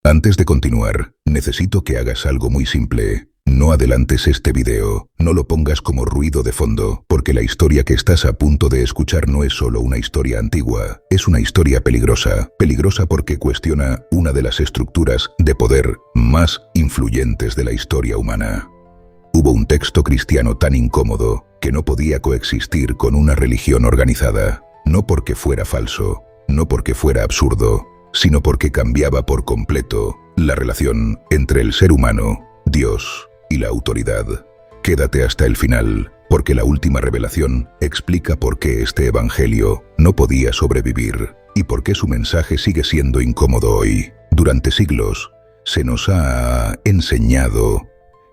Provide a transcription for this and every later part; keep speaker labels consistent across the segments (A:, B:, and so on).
A: Antes de continuar, necesito que hagas algo muy simple. No adelantes este video, no lo pongas como ruido de fondo, porque la historia que estás a punto de escuchar no es solo una historia antigua, es una historia peligrosa. Peligrosa porque cuestiona una de las estructuras de poder más influyentes de la historia humana. Hubo un texto cristiano tan incómodo que no podía coexistir con una religión organizada, no porque fuera falso, no porque fuera absurdo, sino porque cambiaba por completo la relación entre el ser humano, Dios y la autoridad. Quédate hasta el final, porque la última revelación explica por qué este evangelio no podía sobrevivir y por qué su mensaje sigue siendo incómodo hoy. Durante siglos se nos ha enseñado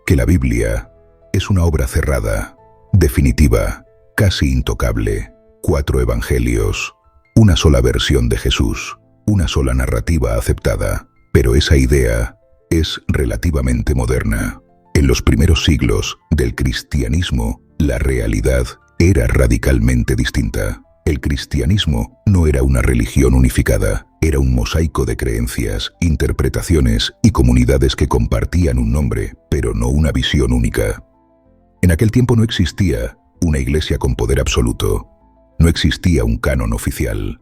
A: que la Biblia es una obra cerrada, definitiva, casi intocable. 4 evangelios, una sola versión de Jesús, una sola narrativa aceptada. Pero esa idea es relativamente moderna. En los primeros siglos del cristianismo, la realidad era radicalmente distinta. El cristianismo no era una religión unificada, era un mosaico de creencias, interpretaciones y comunidades que compartían un nombre, pero no una visión única. En aquel tiempo no existía una iglesia con poder absoluto, no existía un canon oficial,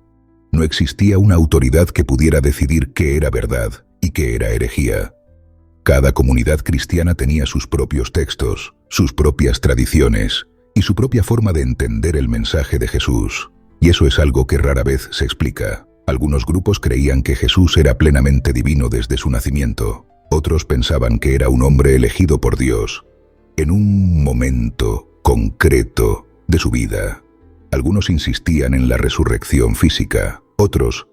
A: no existía una autoridad que pudiera decidir qué era verdad y qué era herejía. Cada comunidad cristiana tenía sus propios textos, sus propias tradiciones y su propia forma de entender el mensaje de Jesús. Y eso es algo que rara vez se explica. Algunos grupos creían que Jesús era plenamente divino desde su nacimiento. Otros pensaban que era un hombre elegido por Dios en un momento concreto de su vida. Algunos insistían en la resurrección física. Otros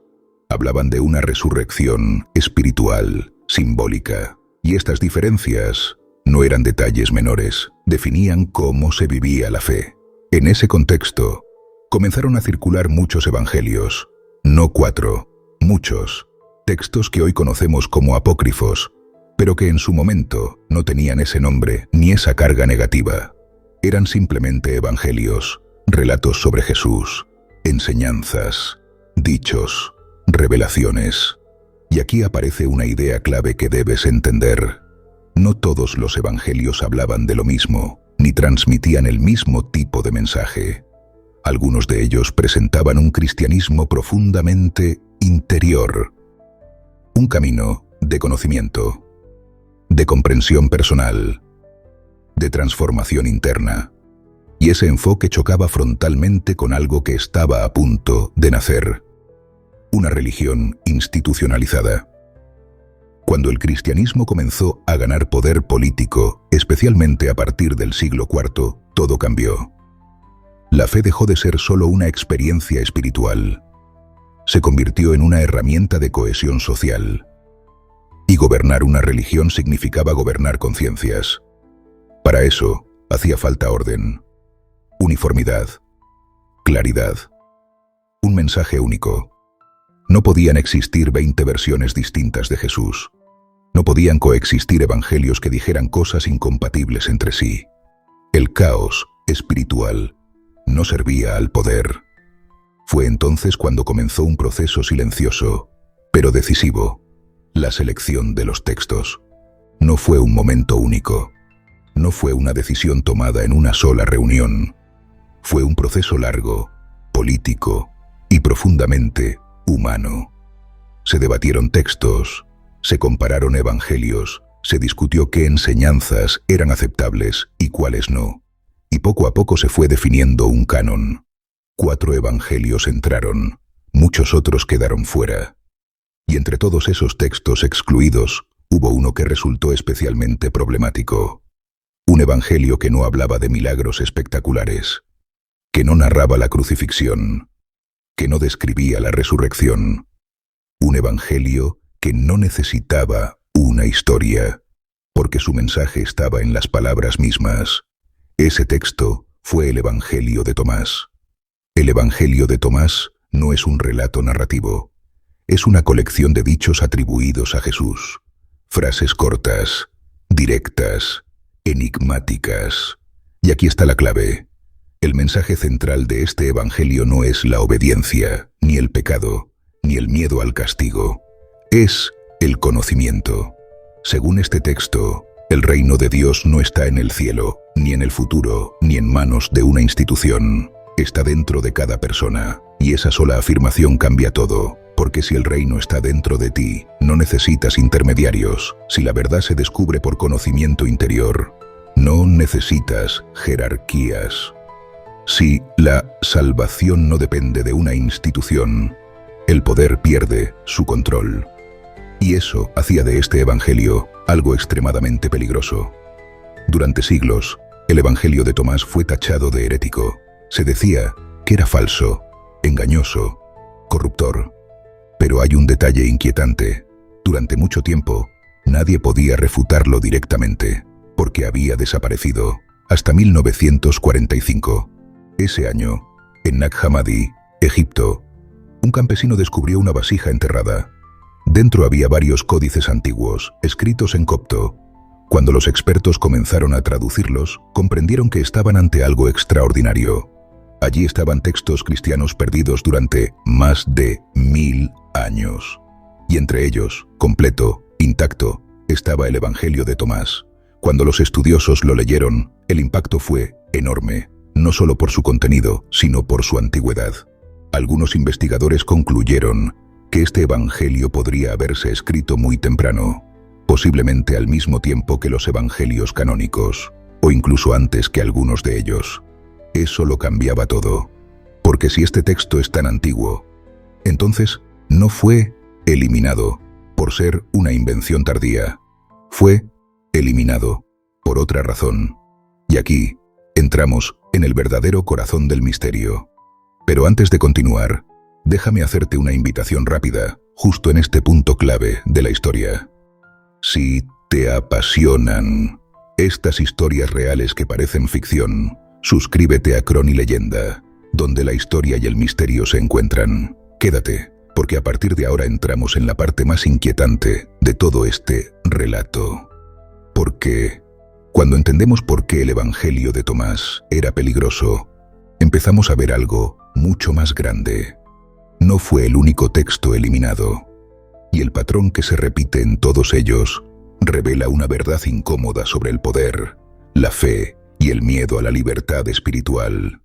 A: hablaban de una resurrección espiritual, simbólica. Y estas diferencias no eran detalles menores, definían cómo se vivía la fe. En ese contexto, comenzaron a circular muchos evangelios, no 4, muchos, textos que hoy conocemos como apócrifos, pero que en su momento no tenían ese nombre ni esa carga negativa. Eran simplemente evangelios, relatos sobre Jesús, enseñanzas, dichos, revelaciones. Y aquí aparece una idea clave que debes entender. No todos los evangelios hablaban de lo mismo, ni transmitían el mismo tipo de mensaje. Algunos de ellos presentaban un cristianismo profundamente interior, un camino de conocimiento, de comprensión personal, de transformación interna. Y ese enfoque chocaba frontalmente con algo que estaba a punto de nacer: una religión institucionalizada. Cuando el cristianismo comenzó a ganar poder político, especialmente a partir del siglo IV, todo cambió. La fe dejó de ser solo una experiencia espiritual. Se convirtió en una herramienta de cohesión social. Y gobernar una religión significaba gobernar conciencias. Para eso, hacía falta orden, uniformidad, claridad, un mensaje único. No podían existir 20 versiones distintas de Jesús. No podían coexistir evangelios que dijeran cosas incompatibles entre sí. El caos espiritual no servía al poder. Fue entonces cuando comenzó un proceso silencioso, pero decisivo: la selección de los textos. No fue un momento único. No fue una decisión tomada en una sola reunión. Fue un proceso largo, político y profundamente humano. Se debatieron textos, se compararon evangelios, se discutió qué enseñanzas eran aceptables y cuáles no. Y poco a poco se fue definiendo un canon. 4 evangelios entraron, muchos otros quedaron fuera. Y entre todos esos textos excluidos, hubo uno que resultó especialmente problemático. Un evangelio que no hablaba de milagros espectaculares, que no narraba la crucifixión, que no describía la resurrección. Un evangelio que no necesitaba una historia, porque su mensaje estaba en las palabras mismas. Ese texto fue el Evangelio de Tomás. El Evangelio de Tomás no es un relato narrativo, es una colección de dichos atribuidos a Jesús. Frases cortas, directas, enigmáticas. Y aquí está la clave. El mensaje central de este evangelio no es la obediencia, ni el pecado, ni el miedo al castigo. Es el conocimiento. Según este texto, el reino de Dios no está en el cielo, ni en el futuro, ni en manos de una institución. Está dentro de cada persona, y esa sola afirmación cambia todo, porque si el reino está dentro de ti, no necesitas intermediarios. Si la verdad se descubre por conocimiento interior, no necesitas jerarquías. Si la salvación no depende de una institución, el poder pierde su control. Y eso hacía de este evangelio algo extremadamente peligroso. Durante siglos, el evangelio de Tomás fue tachado de herético. Se decía que era falso, engañoso, corruptor. Pero hay un detalle inquietante. Durante mucho tiempo, nadie podía refutarlo directamente, porque había desaparecido, hasta 1945. Ese año, en Nag Hammadi, Egipto, un campesino descubrió una vasija enterrada. Dentro había varios códices antiguos, escritos en copto. Cuando los expertos comenzaron a traducirlos, comprendieron que estaban ante algo extraordinario. Allí estaban textos cristianos perdidos durante más de 1000 años. Y entre ellos, completo, intacto, estaba el Evangelio de Tomás. Cuando los estudiosos lo leyeron, el impacto fue enorme, no solo por su contenido, sino por su antigüedad. Algunos investigadores concluyeron que este evangelio podría haberse escrito muy temprano, posiblemente al mismo tiempo que los evangelios canónicos, o incluso antes que algunos de ellos. Eso lo cambiaba todo, porque si este texto es tan antiguo, entonces no fue eliminado por ser una invención tardía, fue eliminado por otra razón. Y aquí entramos en el verdadero corazón del misterio. Pero antes de continuar, déjame hacerte una invitación rápida, justo en este punto clave de la historia. Si te apasionan estas historias reales que parecen ficción, suscríbete a Cronileyenda, donde la historia y el misterio se encuentran. Quédate, porque a partir de ahora entramos en la parte más inquietante de todo este relato. Porque cuando entendemos por qué el Evangelio de Tomás era peligroso, empezamos a ver algo mucho más grande. No fue el único texto eliminado, y el patrón que se repite en todos ellos revela una verdad incómoda sobre el poder, la fe y el miedo a la libertad espiritual.